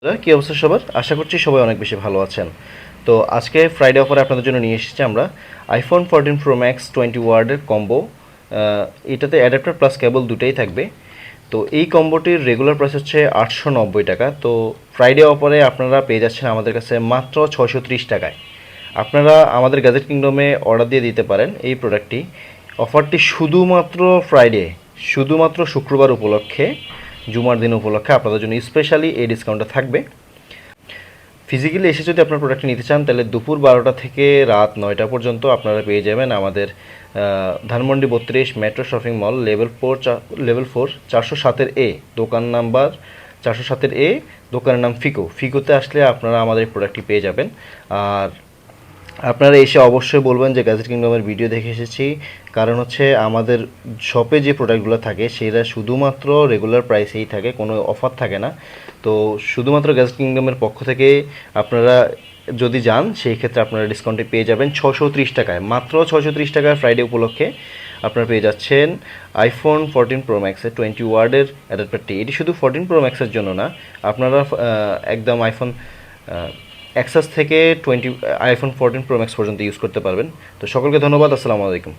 কি অবস্থা সবার? আশা করছি সবাই অনেক বেশি ভালো আছেন। তো আজকে ফ্রাইডে অফারে আপনাদের জন্য নিয়ে এসেছি আমরা আইফোন 14 প্রো ম্যাক্স 20 ওয়ার্ডের কম্বো। এটাতে অ্যাডাপ্টার প্লাস কেবল দুটাই থাকবে। তো এই কম্বোটির রেগুলার প্রাইস হচ্ছে 890 টাকা। তো ফ্রাইডে অফারে আপনারা পেয়ে যাচ্ছেন আমাদের কাছে মাত্র 630 টাকায়। আপনারা আমাদের গ্যাজেট কিংডমে অর্ডার দিয়ে দিতে পারেন এই প্রোডাক্টটি। অফারটি শুধুমাত্র ফ্রাইডে, শুধুমাত্র শুক্রবার উপলক্ষে, জুমার দিন উপলক্ষে আপনাদের জন্য স্পেশালি এই ডিসকাউন্টটা থাকবে। ফিজিক্যালি এসে যদি আপনার প্রোডাক্টটি নিতে চান তাহলে দুপুর 12টা থেকে রাত 9টা পর্যন্ত আপনারা পেয়ে যাবেন আমাদের Dhanmondi 32 metro shopping mall level 4 407-এ, দোকান নাম্বার 407-এ, দোকানের নাম ফিকোতে আসলে আপনারা আমাদের এই প্রোডাক্টটি পেয়ে যাবেন। আর আপনারা এসে অবশ্যই বলবেন যে গ্যাজেট কিংডমের ভিডিও দেখে এসেছি, কারণ হচ্ছে আমাদের শপে যে প্রোডাক্টগুলো থাকে সেটা শুধুমাত্র রেগুলার প্রাইসেই থাকে, কোনো অফার থাকে না। তো শুধুমাত্র গ্যাজেট কিংডমের পক্ষ থেকে আপনারা যদি যান সেই ক্ষেত্রে আপনারা ডিসকাউন্টে পেয়ে যাবেন 630 টাকায়, মাত্র 630 টাকায় ফ্রাইডে উপলক্ষে আপনারা পেয়ে যাচ্ছেন আইফোন 14 প্রো ম্যাক্সের 20 ওয়ার্ডের অ্যাডাপ্টারটি। এটি শুধু 14 প্রো ম্যাক্সের জন্য না, আপনারা একদম আইফোন এক্সাস থেকে আইফোন 14 প্রো ম্যাক্স পর্যন্ত ইউজ করতে পারবেন। তো সকলকে ধন্যবাদ। আসসালামু আলাইকুম।